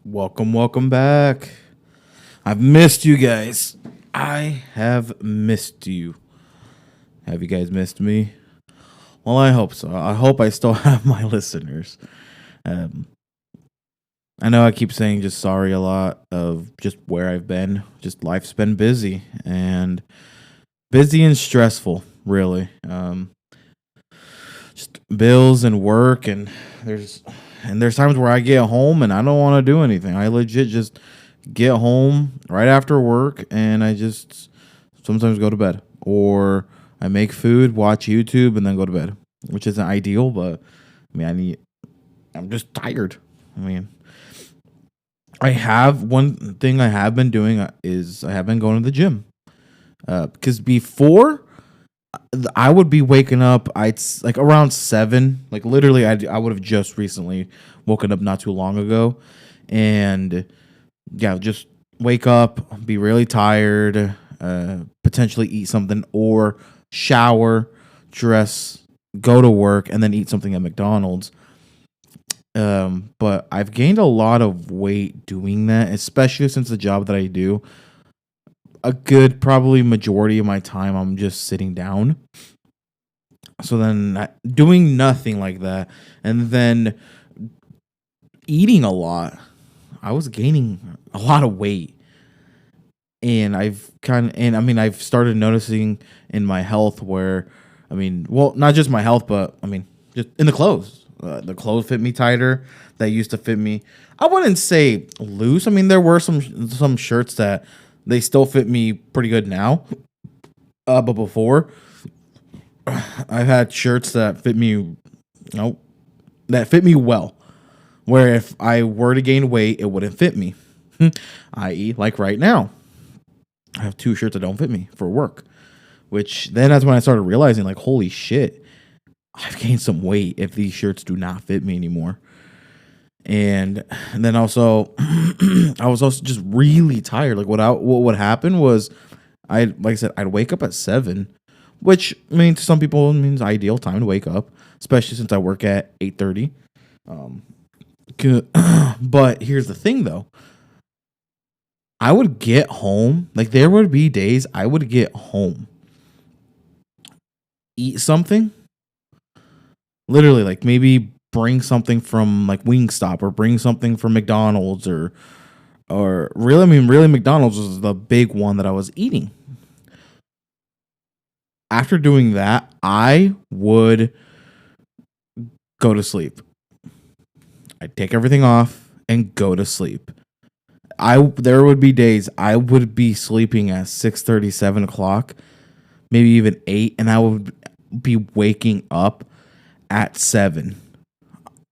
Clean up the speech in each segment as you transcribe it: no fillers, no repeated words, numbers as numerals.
Welcome back. I've missed you guys. I have missed you. Have you guys missed me? Well, I hope so. I hope I still have my listeners. Um, I know I keep saying just sorry a lot of just where I've been. Just life's been busy and stressful, really. Just bills and work there's there's times where I get home and I don't want to do anything. I legit just get home right after work and I just sometimes go to bed or I make food, watch YouTube and then go to bed, which isn't ideal, but I'm just tired. I mean, I have one thing I have been doing is I have been going to the gym. Because before I would be waking up, I'd like around 7. Like literally, I would have just recently woken up not too long ago, and yeah, just wake up, be really tired, potentially eat something or shower, dress, go to work, and then eat something at McDonald's. But I've gained a lot of weight doing that, especially since the job that I do. A good probably majority of my time I'm just sitting down. So then doing nothing like that and then eating a lot. I was gaining a lot of weight. And I've started noticing in my health where not just my health, but just in the clothes. The clothes fit me tighter. That used to fit me. I wouldn't say loose. I mean, there were some shirts that they still fit me pretty good now. But before, I've had shirts that fit me, that fit me well. Where if I were to gain weight, it wouldn't fit me. I.e., like right now, I have 2 shirts that don't fit me for work. Which then that's when I started realizing, like, holy shit, I've gained some weight if these shirts do not fit me anymore. And then also, I was also just really tired. Like what would happen was, I'd wake up at 7, which to some people means ideal time to wake up, especially since I work at 8:30. But here's the thing, though. I would get home. Like there would be days I would get home, eat something, literally like maybe bring something from like Wingstop or bring something from McDonald's or really McDonald's was the big one that I was eating. After doing that, I would go to sleep. I'd take everything off and go to sleep. There would be days I would be sleeping at 6:30, 7 o'clock, maybe even 8, and I would be waking up at 7.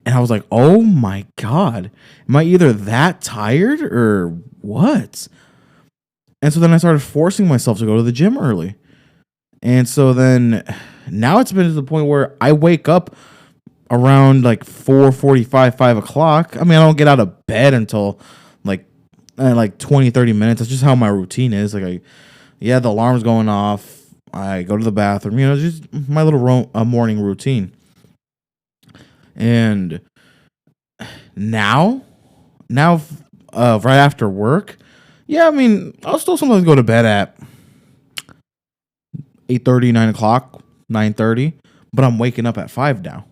And I was like, oh my God, am I either that tired or what? And so then I started forcing myself to go to the gym early. And so then now it's been to the point where I wake up around like 4:45, 5 o'clock. I don't get out of bed until like 20, 30 minutes. That's just how my routine is. The alarm's going off. I go to the bathroom, just my little morning routine. And now, right after work, I'll still sometimes go to bed at 8:30, 9 o'clock, 9:30, but I'm waking up at 5 now.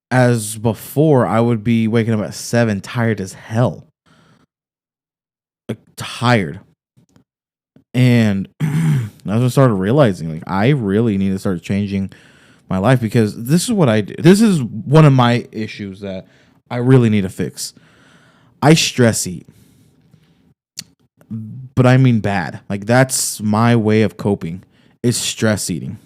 As before, I would be waking up at 7, tired as hell. Like, tired. And I started realizing, like, I really need to start changing my life because this is what I do. This is one of my issues that I really need to fix. I stress eat. But I mean bad. Like that's my way of coping is stress eating.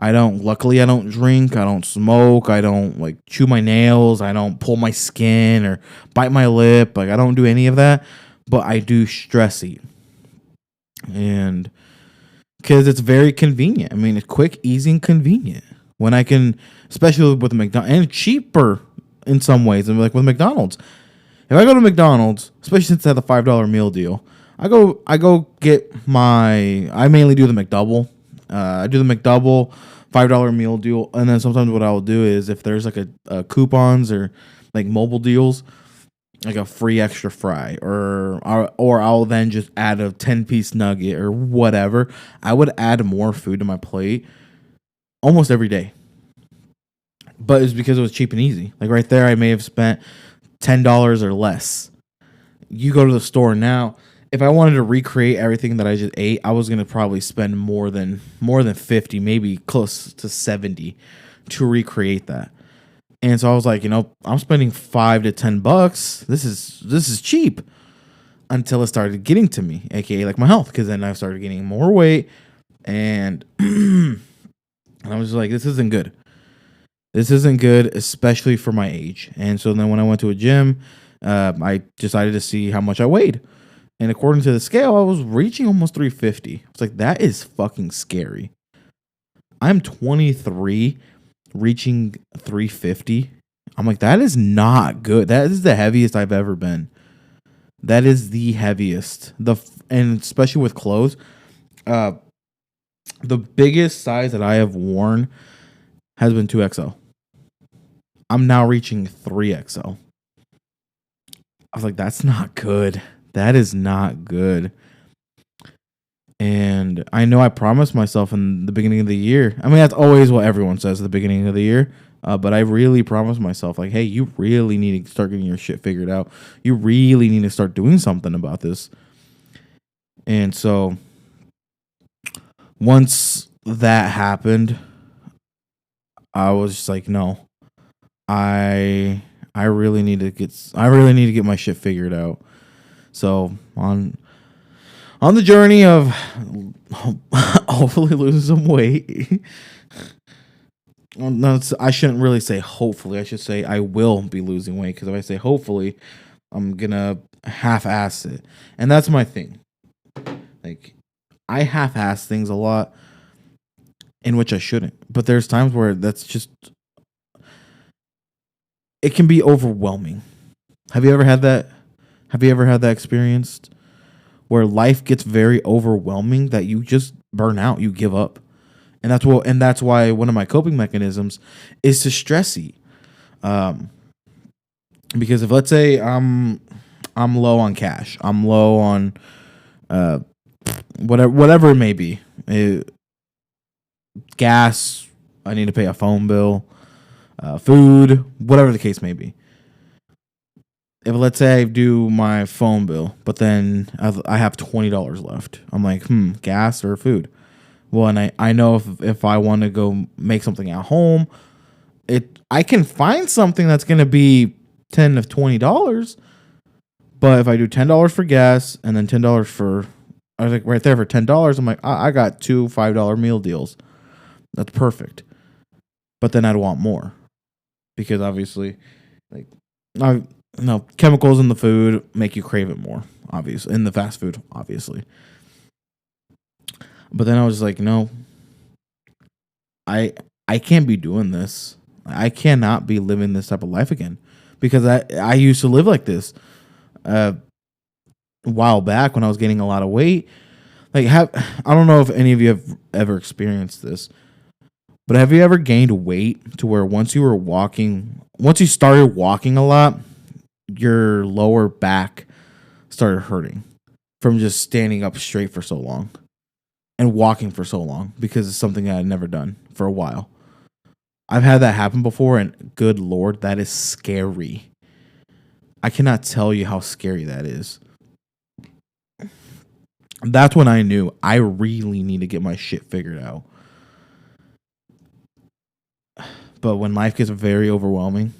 Luckily I don't drink, I don't smoke, I don't like chew my nails, I don't pull my skin or bite my lip. Like I don't do any of that, but I do stress eat. And because it's very convenient. It's quick, easy, and convenient. When I can, especially with McDonald's, and cheaper in some ways. Like with McDonald's, if I go to McDonald's, especially since they have the $5 meal deal, I go get I mainly do the McDouble. I do the McDouble $5 meal deal, and then sometimes what I will do is if there's like a coupons or like mobile deals, like a free extra fry, or I'll then just add a 10-piece nugget or whatever. I would add more food to my plate almost every day. But it's because it was cheap and easy. Like right there, I may have spent $10 or less. You go to the store now. If I wanted to recreate everything that I just ate, I was gonna probably spend more than 50, maybe close to 70 to recreate that. And so I was like, I'm spending $5 to $10. This is cheap until it started getting to me, aka like my health, because then I started getting more weight, and and I was like, this isn't good. This isn't good, especially for my age. And so then when I went to a gym, I decided to see how much I weighed. And according to the scale, I was reaching almost 350. I was like, that is fucking scary. I'm 23, reaching 350. I'm like, that is not good. That is the heaviest I've ever been. That is the heaviest. And especially with clothes, the biggest size that I have worn has been 2XL. I'm now reaching 3XL. I was like, that's not good. That is not good. And I know I promised myself in the beginning of the year. I mean, that's always what everyone says at the beginning of the year. But I really promised myself, like, hey, you really need to start getting your shit figured out. You really need to start doing something about this. And so once that happened, I was just like, no, I really need to get my shit figured out. So on the journey of hopefully losing some weight. No, I shouldn't really say hopefully. I should say I will be losing weight, because if I say hopefully, I'm gonna half-ass it, and that's my thing. Like, I half-ass things a lot, in which I shouldn't. But there's times where that's just, it can be overwhelming. Have you ever had that? Have you ever had that experience where life gets very overwhelming that you just burn out, you give up? And that's why one of my coping mechanisms is to stress eat. Because if, let's say, I'm low on cash, I'm low on whatever it may be, gas, I need to pay a phone bill, food, whatever the case may be. If, let's say, I do my phone bill, but then I have $20 left, I'm like, gas or food? Well, and I know if I want to go make something at home, I can find something that's going to be $10 to $20. But if I do $10 for gas and then $10 for, I was like, right there for $10, I'm like, I got two $5 meal deals. That's perfect. But then I'd want more, because obviously, like, chemicals in the food make you crave it more, obviously, in the fast food, obviously. But then I was like, no, I can't be doing this. I cannot be living this type of life again, because I used to live like this a while back when I was gaining a lot of weight. Like, I don't know if any of you have ever experienced this, but have you ever gained weight to where once you started walking a lot, your lower back started hurting from just standing up straight for so long and walking for so long, because it's something I had never done for a while. I've had that happen before, and good Lord, that is scary. I cannot tell you how scary that is. That's when I knew I really need to get my shit figured out. But when life gets very overwhelming,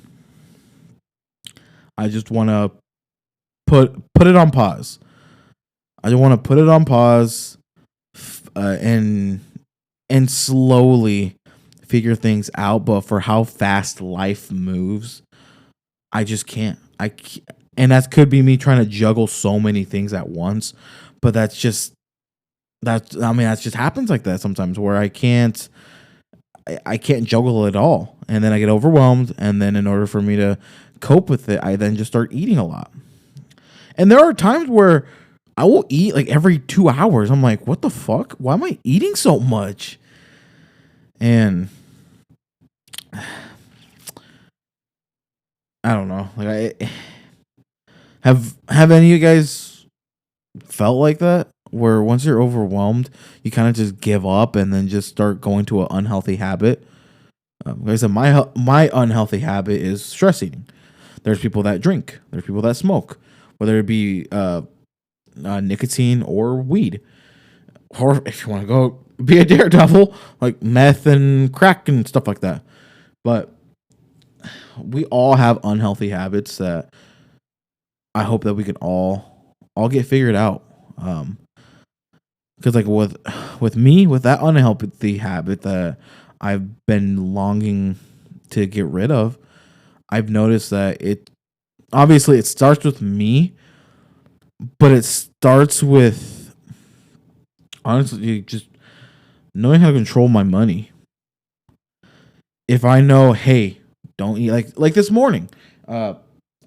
I just want to put it on pause. I just want to put it on pause, and slowly figure things out. But for how fast life moves, I just can't. And that could be me trying to juggle so many things at once. But that just happens like that sometimes, where I can't juggle it all, and then I get overwhelmed, and then in order for me to cope with it, I then just start eating a lot. And there are times where I will eat like every 2 hours. I'm like, what the fuck? Why am I eating so much? And I don't know. Like, Have any of you guys felt like that? Where once you're overwhelmed, you kind of just give up and then just start going to an unhealthy habit. Like I said, my unhealthy habit is stress eating. There's people that drink. There's people that smoke, whether it be nicotine or weed, or if you want to go be a daredevil, like meth and crack and stuff like that. But we all have unhealthy habits that I hope that we can all get figured out. Because like with me, with that unhealthy habit that I've been longing to get rid of, I've noticed that it starts with me, but it starts with honestly just knowing how to control my money. If I know, hey, don't eat like this morning, uh,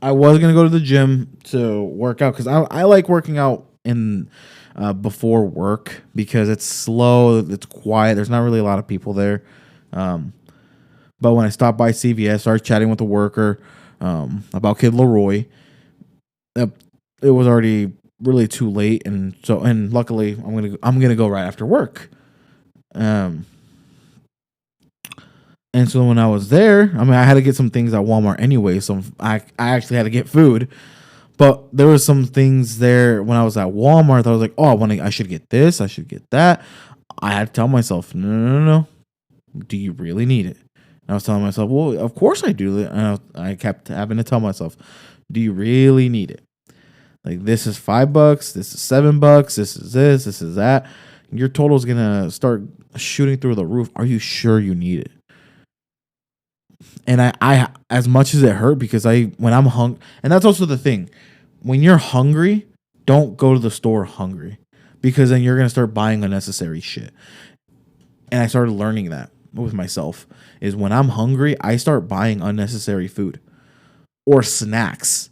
I was gonna go to the gym to work out because I like working out in before work because it's slow, it's quiet. There's not really a lot of people there. Um, but when I stopped by CVS, started chatting with the worker about Kid Leroy. Uh, it was already really too late, and luckily I'm gonna go right after work. Um, and so when I was there, I mean, I had to get some things at Walmart anyway. So I actually had to get food. But there was some things there when I was at Walmart that I was like, oh, I should get this, I should get that. I had to tell myself, no, no, no, no. Do you really need it? And I was telling myself, well, of course I do. And I kept having to tell myself, do you really need it? Like this is $5, this is $7, this is that. Your total is gonna start shooting through the roof. Are you sure you need it? And I as much as it hurt because when I'm hungry, and that's also the thing, when you're hungry, don't go to the store hungry because then you're gonna start buying unnecessary shit. And I started learning that with myself is when I'm hungry, I start buying unnecessary food or snacks.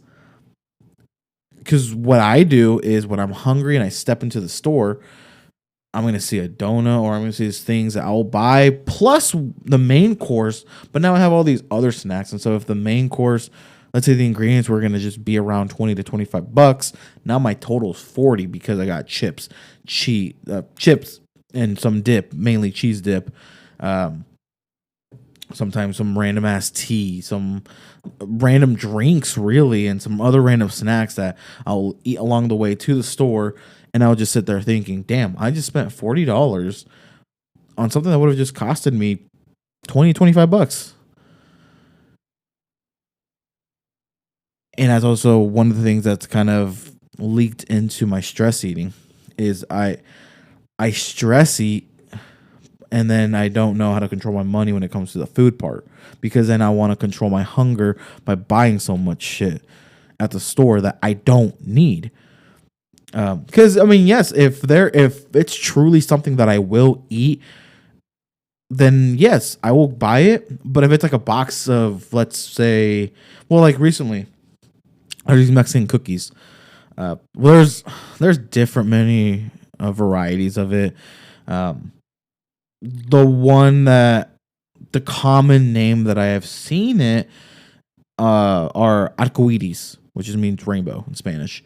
Because what I do is when I'm hungry and I step into the store, I'm going to see a donut or I'm going to see these things that I'll buy plus the main course. But now I have all these other snacks. And so if the main course, let's say the ingredients were going to just be around 20 to $25, now my total is 40 because I got chips and some dip, mainly cheese dip. Sometimes some random ass tea, some random drinks really, and some other random snacks that I'll eat along the way to the store. And I'll just sit there thinking, damn, I just spent $40 on something that would have just costed me 20, $25. And that's also one of the things that's kind of leaked into my stress eating is I stress eat and then I don't know how to control my money when it comes to the food part because then I want to control my hunger by buying so much shit at the store that I don't need. Because I mean, yes, if it's truly something that I will eat, then yes, I will buy it. But if it's like a box of, let's say, well, like recently, I was using Mexican cookies. Well, there's different many varieties of it. The common name that I have seen it are arcoiris, which means rainbow in Spanish.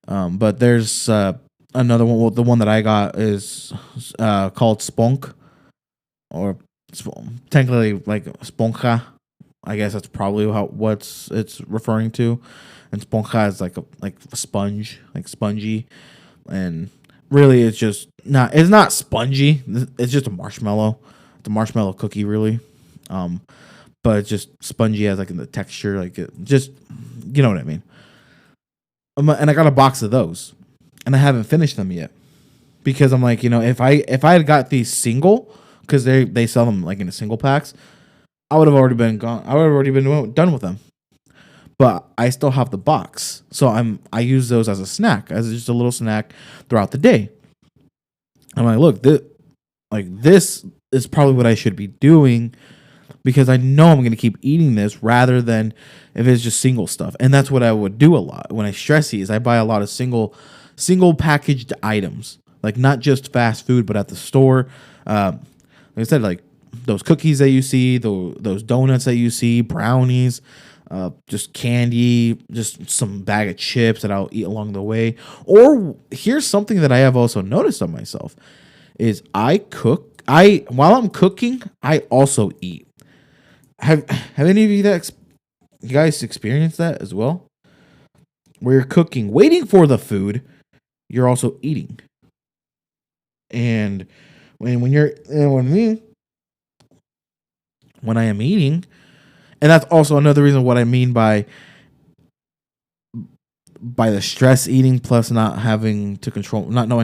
But there's another one. Well, the one that I got is called Spunk, or technically like Sponja. I guess that's probably what it's referring to. And Sponja is like a sponge, like spongy, and really it's just not. It's not spongy. It's just a marshmallow. It's a marshmallow cookie, really. But it's just spongy as like in the texture, like it just you know what I mean. And I got a box of those, and I haven't finished them yet because I'm like, if I had got these single, because they sell them like in a single packs, I would have already been gone. I would have already been done with them. But I still have the box, so I use those as a snack, as just a little snack throughout the day. I'm like, look, this is probably what I should be doing because I know I'm going to keep eating this rather than if it's just single stuff. And that's what I would do a lot when I stress eat is I buy a lot of single packaged items, like not just fast food, but at the store. Like I said, like those cookies that you see, those donuts that you see, brownies. just candy, just some bag of chips that I'll eat along the way. Or here's something that I have also noticed on myself is I cook. I while I'm cooking, I also eat. Have any of you guys experienced that as well? Where you're cooking, waiting for the food, you're also eating. And when I am eating, and that's also another reason what I mean by the stress eating plus not knowing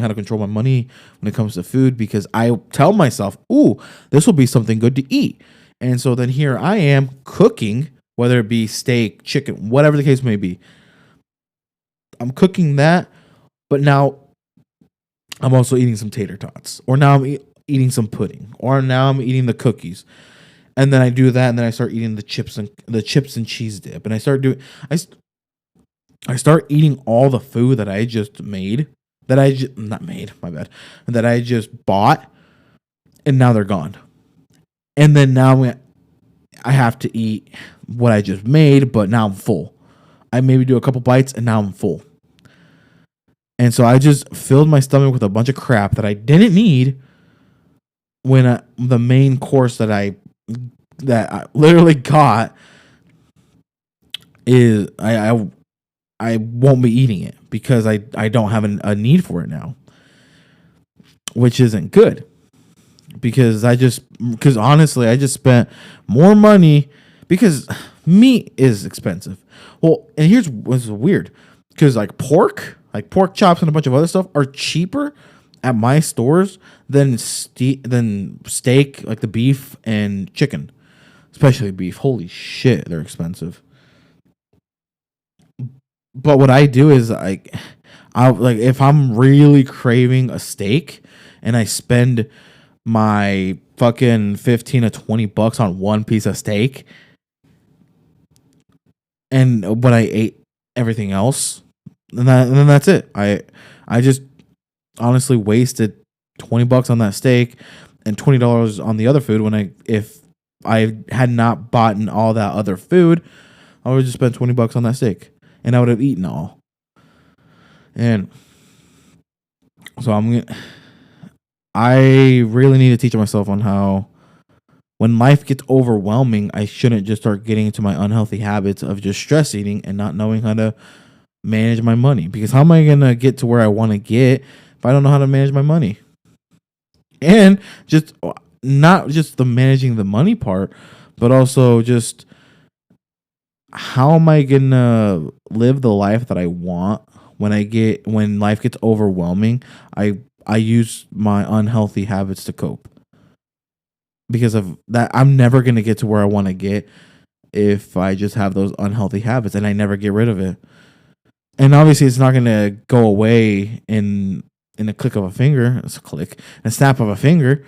how to control my money when it comes to food, because I tell myself, "Ooh, this will be something good to eat." And so then here I am cooking, whether it be steak, chicken, whatever the case may be. I'm cooking that, but now I'm also eating some tater tots, or now I'm eating some pudding, or now I'm eating the cookies. And then I do that, and then I start eating the chips and cheese dip, and I start eating all the food that I just made, not made, my bad, that I just bought, and now they're gone. And then now I have to eat what I just made, but now I'm full. I maybe do a couple bites, and now I'm full. And so I just filled my stomach with a bunch of crap that I didn't need when the main course that I literally got is I won't be eating it because I don't have a need for it now, which isn't good because honestly I just spent more money because meat is expensive. Well, and here's what's weird, because like pork chops and a bunch of other stuff are cheaper at my stores than steak, like the beef and chicken, especially beef. Holy shit, they're expensive. But what I do is I like if I'm really craving a steak and I spend my fucking 15 to $20 on one piece of steak, and when I ate everything else, and then that's it. I just honestly wasted $20 on that steak and $20 on the other food. If I had not bought all that other food, I would just spend $20 on that steak, and I would have eaten all. And so I really need to teach myself on how, when life gets overwhelming, I shouldn't just start getting into my unhealthy habits of just stress eating and not knowing how to manage my money. Because how am I gonna get to where I want to get if I don't know how to manage my money? And just not just the managing the money part, but also just how am I gonna live the life that I want when life gets overwhelming? I use my unhealthy habits to cope. Because of that, I'm never gonna get to where I want to get if I just have those unhealthy habits and I never get rid of it. And obviously, it's not gonna go away in a click of a finger. It's a snap of a finger.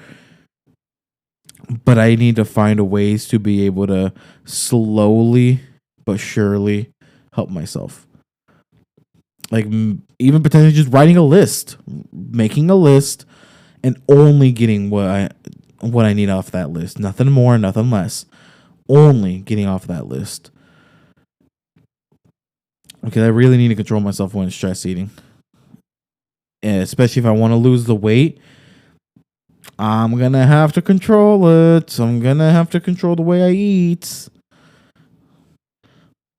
But I need to find ways to be able to slowly but surely help myself. Like even potentially just writing a list, making a list, and only getting what I need off that list. Nothing more, nothing less. Only getting off that list. Because I really need to control myself when stress eating. And especially if I want to lose the weight, I'm going to have to control it. I'm going to have to control the way I eat.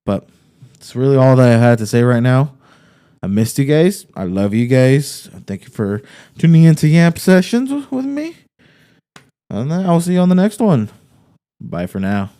But it's really all that I had to say right now. I missed you guys. I love you guys. Thank you for tuning into Yamp Sessions with me. And I'll see you on the next one. Bye for now.